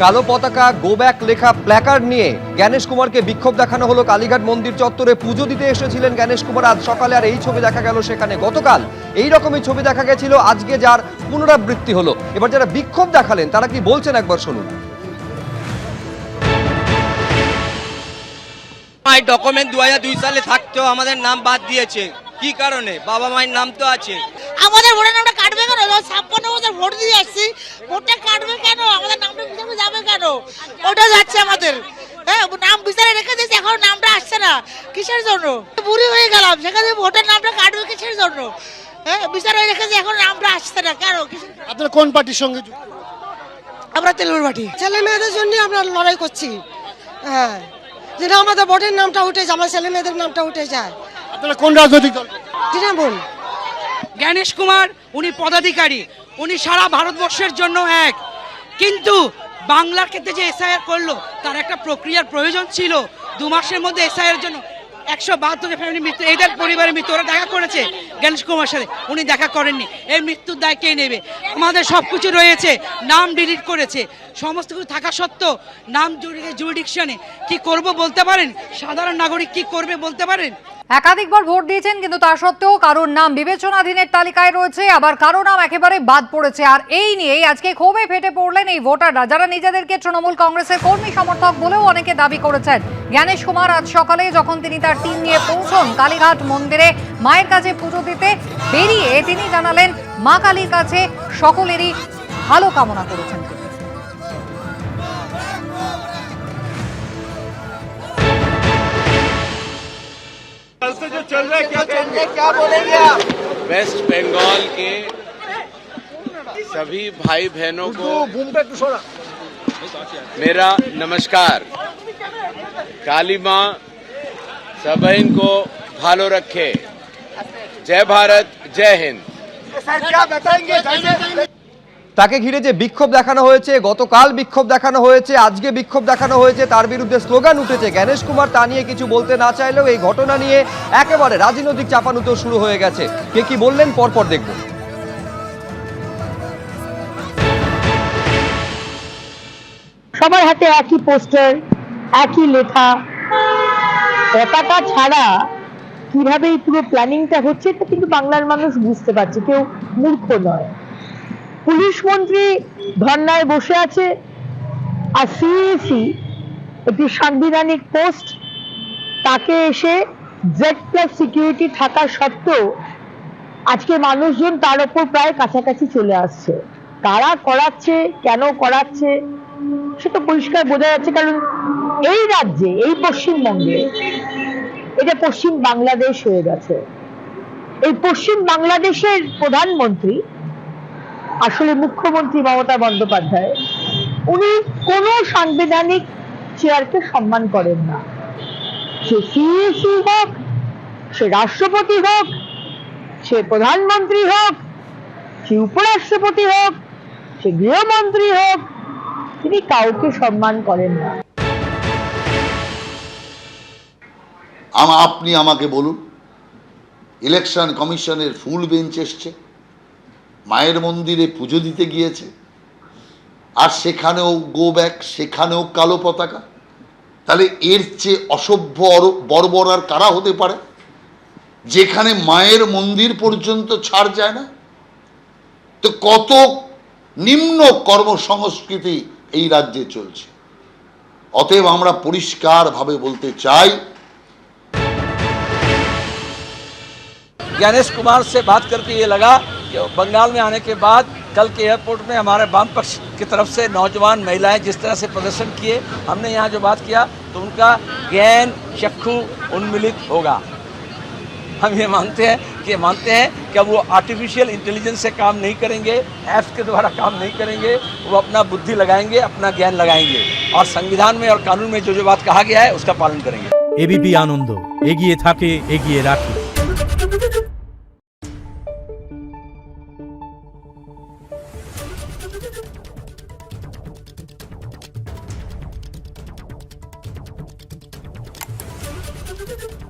কালো পতাকা go back লেখা প্ল্যাকার্ড নিয়ে জ্ঞানেশ কুমারকে বিক্ষোভ দেখানো হলো কালীঘাট মন্দির চত্বরে। পুজো দিতে এসেছিলেন জ্ঞানেশ কুমার আজ সকালে, আর এই ছবি দেখা গেল সেখানে। গতকাল এই রকমই ছবি দেখা গেছিল, আজকে যার পুনরাবৃত্তি হলো। এবার যারা বিক্ষোভ দেখালেন তারা কি বলছেন একবার শুনুন। ডকুমেন্ট 2002 সালে থাকতেও আমাদের নাম বাদ দিয়েছে, কি কারণে? বাবা মায়ের নাম তো আছে। আমাদের ভোটের নামটা কাটবে কেন? 56 বছর ভোট দিয়ে আসছি, ভোটটা কাটবে কেন? আমাদের নামটা বিচারে যাবে কেন? ওটা যাচ্ছে আমাদের। হ্যাঁ, নাম বিচারে রেখে দিয়েছে, এখন নামটা আসছে না। কিসের জন্য? বুড়ি হয়ে গেলাম, সেখানে ভোটের নামটা কাটবে কিসের জন্য? হ্যাঁ, বিচারে রেখেছে, এখন নামটা আসছে না কেন? আপনারা কোন পার্টির সঙ্গে? আমরা তেলুগুর পার্টি। ছেলে মেয়েদের জন্য আমরা লড়াই করছি। হ্যাঁ, যেটা আমাদের ভোটের নামটা উঠে যায়, আমার ছেলে মেয়েদের নামটা উঠে যায়। আপনারা কোন রাজনৈতিক দল? তৃণমূল। জ্ঞানেশ কুমার উনি পদাধিকারী, উনি সারা ভারতবর্ষের জন্য এক, কিন্তু বাংলার ক্ষেত্রে যে এসআইআর করলো তার একটা প্রক্রিয়ার প্রয়োজন ছিল। 2 মাসের মধ্যে এসআইআর জন্য 172 ফ্যামিলি মৃত্যু, এদের পরিবারের মৃত্যু। ওরা দেখা করেছে জ্ঞানেশ কুমার সাথে, উনি দেখা করেননি। এই মৃত্যুর দায় কে নেবে? আমাদের সব কিছু রয়েছে, নাম ডিলিট করেছে, সমস্ত কিছু থাকা সত্ত্বেও নাম জুরিডিকশনে কি করব বলতে পারেন? সাধারণ নাগরিক কি করবে বলতে পারেন? একাধিকবার ভোট দিয়েছেন, কিন্তু তা সত্ত্বেও কারোর নাম বিবেচনাধীনের তালিকায় রয়েছে, আবার কারো নাম একেবারে বাদ পড়েছে। আর এই নিয়েই আজকে ক্ষোভে ফেটে পড়লেন এই ভোটাররা, যারা নিজেদেরকে তৃণমূল কংগ্রেসের কর্মী সমর্থক বলেও অনেকে দাবি করেছেন। জ্ঞানেশ কুমার আজ সকালে যখন তিনি তার টিম নিয়ে পৌঁছন কালীঘাট মন্দিরে মায়ের কাছে পুজো দিতে, বেরিয়ে তিনি জানালেন মা কালীর কাছে সকলেরই ভালো কামনা করেছেন। से जो चल रहा है क्या बोलेंगे आप? वेस्ट बंगाल के सभी भाई बहनों को मेरा नमस्कार। काली माँ सबइन को भालो रखे। जय भारत, जय हिंद। क्या बताएंगे? তাকে ঘিরে যে বিক্ষোভ দেখানো হয়েছে, গতকাল বিক্ষোভ দেখানো হয়েছে, আজকে বিক্ষোভ দেখানো হয়েছে, তার বিরুদ্ধে স্লোগান উঠেছে। জ্ঞানেশ কুমার তা নিয়ে কিছু বলতে না চাইলেও এই ঘটনা নিয়ে একেবারে রাজনৈতিক চাপানুতো শুরু হয়ে গেছে। কে কি বললেন পরপর দেখব। সবার হাতে একই পোস্টার, একই লেখা, পতাকা ছাড়া কিভাবে এই পুরো প্ল্যানিংটা হচ্ছে এটা কিন্তু বাংলার মানুষ বুঝতে পারছে, কেউ মূর্খ নয়। পুলিশ মন্ত্রী ধর্নায় বসে আছে, আর সিইসি একটি সাংবিধানিক পোস্ট, তাকে এসে Z+ সিকিউরিটি থাকা সত্ত্বেও আজকে মানুষজন তার উপর প্রায় কাছাকাছি চলে আসছে। কারা করাচ্ছে, কেন করাচ্ছে সেটা পরিষ্কার বোঝা যাচ্ছে, কারণ এই রাজ্যে, এই পশ্চিমবঙ্গে এটা পশ্চিম বাংলাদেশ হয়ে গেছে। এই পশ্চিম বাংলাদেশের প্রধানমন্ত্রী আসলে মুখ্যমন্ত্রী মমতা বন্দ্যোপাধ্যায়, উনি কোন সাংবিধানিক চেয়ারকে সম্মান করেন না। সে সিইসি হোক, সে রাষ্ট্রপতি হোক, সে প্রধানমন্ত্রী হোক, সে উপরাষ্ট্রপতি হোক, সে গৃহমন্ত্রী হোক, তিনি কাউকে সম্মান করেন না। আপনি আমাকে বলুন, ইলেকশন কমিশনের ফুল বেঞ্চ এসছে, মায়ের মন্দিরে পুজো দিতে গিয়েছে, আর সেখানেও গো ব্যাক, সেখানেও কালো পতাকা। তাহলে এর চেয়ে অসভ্য বর্বর আর কারা হতে পারে, যেখানে মায়ের মন্দির পর্যন্ত ছাড় যায় না? তো কত নিম্ন কর্মসংস্কৃতি এই রাজ্যে চলছে। অতএব আমরা পরিষ্কারভাবে বলতে চাই, ज्ञानेश कुमार से बात करके ये लगा कि बंगाल में आने के बाद कल के एयरपोर्ट में हमारे वाम पक्ष की तरफ से नौजवान महिलाएं जिस तरह से प्रदर्शन किए, हमने यहाँ जो बात किया तो उनका ज्ञान चक्षु उन्मिलित होगा। हम ये मानते हैं कि वो आर्टिफिशियल इंटेलिजेंस से काम नहीं करेंगे, ऐप्स के द्वारा काम नहीं करेंगे, वो अपना बुद्धि लगाएंगे, अपना ज्ञान लगाएंगे और संविधान में और कानून में जो बात कहा गया है उसका पालन करेंगे। एबीपी आनंद एगिए थाके एगिए राखे। Thank you.